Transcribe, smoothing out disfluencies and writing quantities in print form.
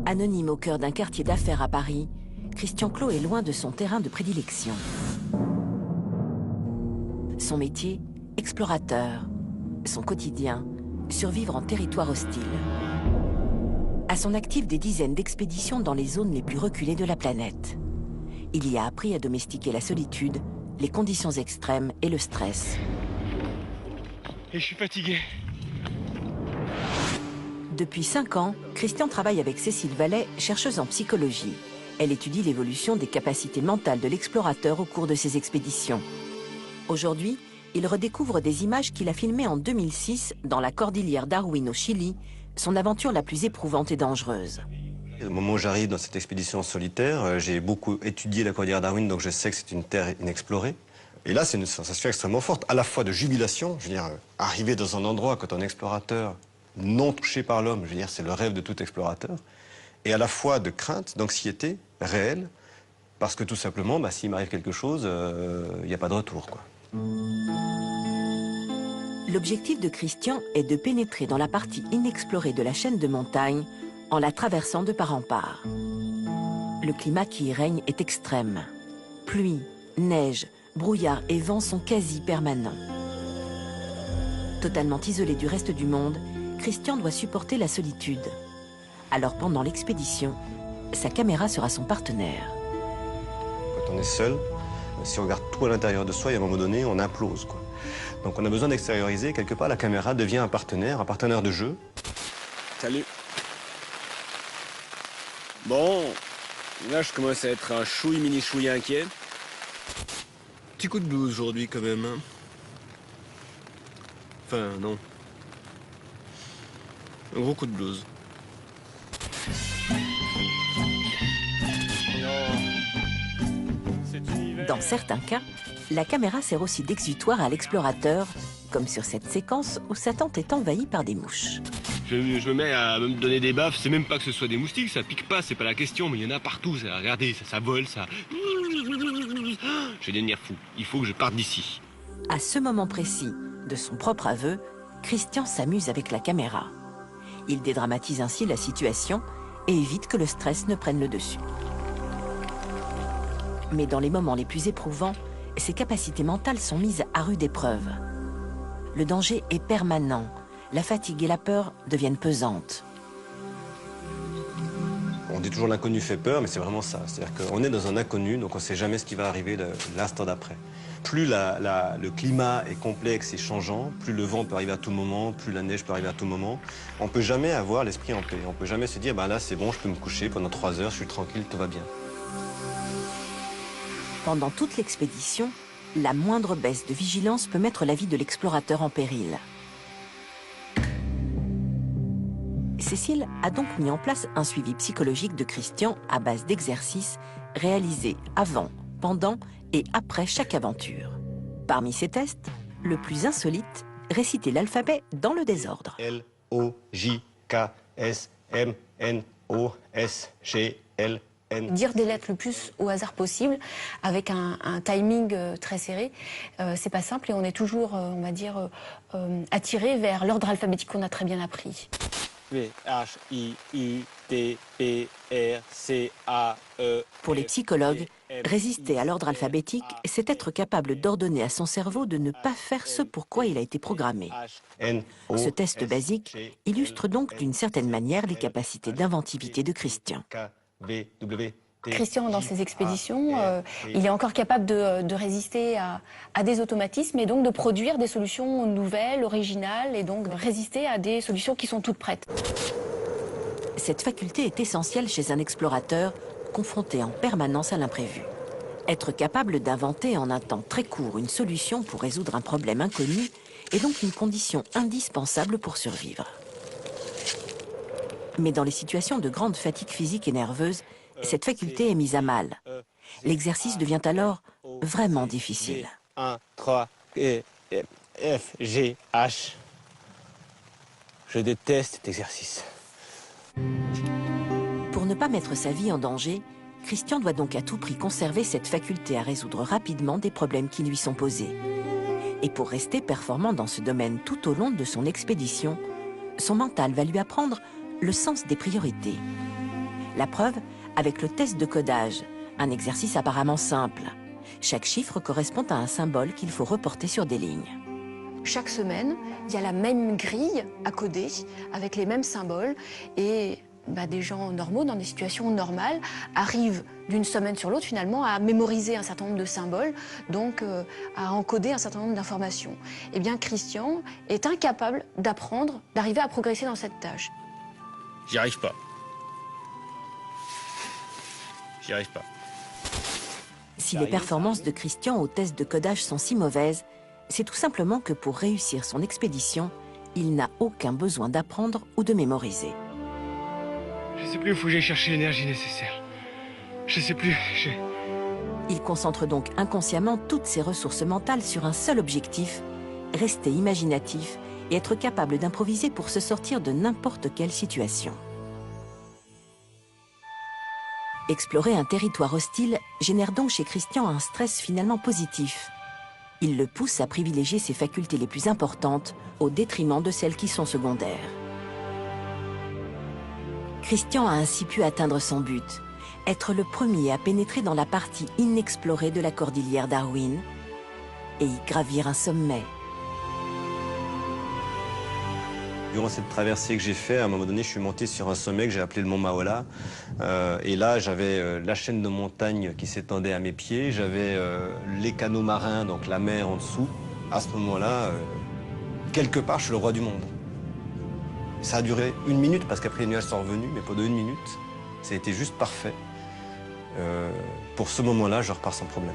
Anonyme au cœur d'un quartier d'affaires à Paris, Christian Clot est loin de son terrain de prédilection. Son métier, explorateur. Son quotidien, survivre en territoire hostile. À son actif des dizaines d'expéditions dans les zones les plus reculées de la planète. Il y a appris à domestiquer la solitude, les conditions extrêmes et le stress. Et je suis fatigué. Depuis 5 ans, Christian travaille avec Cécile Vallet, chercheuse en psychologie. Elle étudie l'évolution des capacités mentales de l'explorateur au cours de ses expéditions. Aujourd'hui, il redécouvre des images qu'il a filmées en 2006 dans la cordillère Darwin au Chili, son aventure la plus éprouvante et dangereuse. Au moment où j'arrive dans cette expédition solitaire, j'ai beaucoup étudié la cordillère Darwin, donc je sais que c'est une terre inexplorée. Et là, c'est une sensation extrêmement forte, à la fois de jubilation, je veux dire, arriver dans un endroit quand on est explorateur, non touché par l'homme, je veux dire, c'est le rêve de tout explorateur, et à la fois de crainte, d'anxiété réelle, parce que tout simplement, s'il m'arrive quelque chose, il n'y a pas de retour, quoi. L'objectif de Christian est de pénétrer dans la partie inexplorée de la chaîne de montagnes en la traversant de part en part. Le climat qui y règne est extrême. Pluie, neige, brouillard et vent sont quasi permanents. Totalement isolé du reste du monde, Christian doit supporter la solitude. Alors pendant l'expédition, sa caméra sera son partenaire. Quand on est seul, si on regarde tout à l'intérieur de soi, et à un moment donné, on implose, quoi. Donc on a besoin d'extérioriser. Quelque part, la caméra devient un partenaire de jeu. Salut. Bon, là je commence à être un chouille mini chouille inquiet. Petit coup de blues aujourd'hui quand même. Hein. Enfin non. Un gros coup de blues. Dans certains cas, la caméra sert aussi d'exutoire à l'explorateur, comme sur cette séquence où sa tente est envahie par des mouches. Je me mets à me donner des baffes, c'est même pas que ce soit des moustiques, ça pique pas, c'est pas la question, mais il y en a partout, regardez, ça vole, ça... Je vais devenir fou, il faut que je parte d'ici. À ce moment précis de son propre aveu, Christian s'amuse avec la caméra. Il dédramatise ainsi la situation et évite que le stress ne prenne le dessus. Mais dans les moments les plus éprouvants, ses capacités mentales sont mises à rude épreuve. Le danger est permanent, la fatigue et la peur deviennent pesantes. On dit toujours l'inconnu fait peur, mais c'est vraiment ça. C'est-à-dire qu'on est dans un inconnu, donc on ne sait jamais ce qui va arriver l'instant d'après. Plus le climat est complexe et changeant, plus le vent peut arriver à tout moment, plus la neige peut arriver à tout moment. On ne peut jamais avoir l'esprit en paix. On ne peut jamais se dire, là c'est bon, je peux me coucher pendant 3 heures, je suis tranquille, tout va bien. Pendant toute l'expédition, la moindre baisse de vigilance peut mettre la vie de l'explorateur en péril. Cécile a donc mis en place un suivi psychologique de Christian à base d'exercices réalisés avant, pendant et après chaque aventure. Parmi ces tests, le plus insolite, réciter l'alphabet dans le désordre. L-O-J-K-S-M-N-O-S-G-L. Dire des lettres le plus au hasard possible, avec un timing très serré, c'est pas simple et on est toujours, on va dire, attiré vers l'ordre alphabétique qu'on a très bien appris. V-H-I-U-T-P-R-C-A-E. Pour les psychologues, résister à l'ordre alphabétique, c'est être capable d'ordonner à son cerveau de ne pas faire ce pour quoi il a été programmé. Ce test basique illustre donc d'une certaine manière les capacités d'inventivité de Christian. Christian, dans ses expéditions, il est encore capable de résister à des automatismes et donc de produire des solutions nouvelles, originales, et donc résister à des solutions qui sont toutes prêtes. Cette faculté est essentielle chez un explorateur confronté en permanence à l'imprévu. Être capable d'inventer en un temps très court une solution pour résoudre un problème inconnu est donc une condition indispensable pour survivre. Mais dans les situations de grande fatigue physique et nerveuse, cette faculté est mise à mal. L'exercice devient alors vraiment difficile. 1, 3, F, G, H. Je déteste cet exercice. Pour ne pas mettre sa vie en danger, Christian doit donc à tout prix conserver cette faculté à résoudre rapidement des problèmes qui lui sont posés. Et pour rester performant dans ce domaine tout au long de son expédition, son mental va lui apprendre le sens des priorités. La preuve avec le test de codage, un exercice apparemment simple. Chaque chiffre correspond à un symbole qu'il faut reporter sur des lignes. Chaque semaine, il y a la même grille à coder avec les mêmes symboles et des gens normaux, dans des situations normales, arrivent d'une semaine sur l'autre finalement à mémoriser un certain nombre de symboles, donc à encoder un certain nombre d'informations. Eh bien, Christian est incapable d'apprendre, d'arriver à progresser dans cette tâche. J'y arrive pas. J'y arrive pas. Si les performances de Christian au test de codage sont si mauvaises, c'est tout simplement que pour réussir son expédition, il n'a aucun besoin d'apprendre ou de mémoriser. Je sais plus où faut que j'aille chercher l'énergie nécessaire. Je sais plus, Il concentre donc inconsciemment toutes ses ressources mentales sur un seul objectif, rester imaginatif et être capable d'improviser pour se sortir de n'importe quelle situation. Explorer un territoire hostile génère donc chez Christian un stress finalement positif. Il le pousse à privilégier ses facultés les plus importantes au détriment de celles qui sont secondaires. Christian a ainsi pu atteindre son but, être le premier à pénétrer dans la partie inexplorée de la cordillère Darwin et y gravir un sommet. Durant cette traversée que j'ai faite, à un moment donné, je suis monté sur un sommet que j'ai appelé le Mont Maola. Et là, j'avais la chaîne de montagnes qui s'étendait à mes pieds. J'avais les canaux marins, donc la mer en dessous. À ce moment-là, quelque part, je suis le roi du monde. Ça a duré 1 minute, parce qu'après les nuages sont revenus, mais pendant 1 minute, ça a été juste parfait. Pour ce moment-là, je repars sans problème.